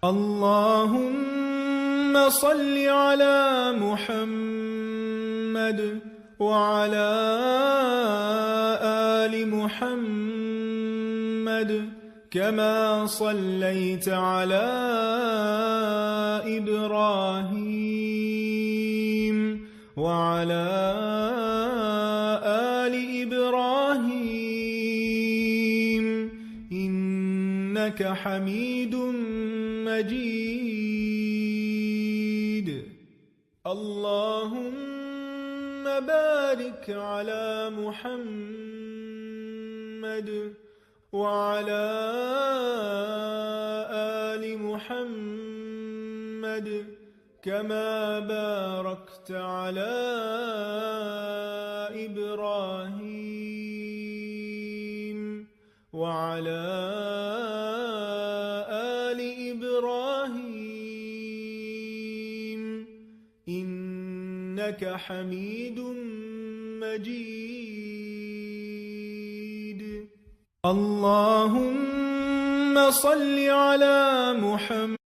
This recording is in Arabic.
اللهم صل على محمد وعلى آل محمد كما صليت على إبراهيم وعلى آل إبراهيم إنك حميد مجيد. اللهم بارك على محمد وعلى آل محمد كما باركت على إبراهيم وعلى آل إبراهيم إنك حميد مجيد. اللهم صل على محمد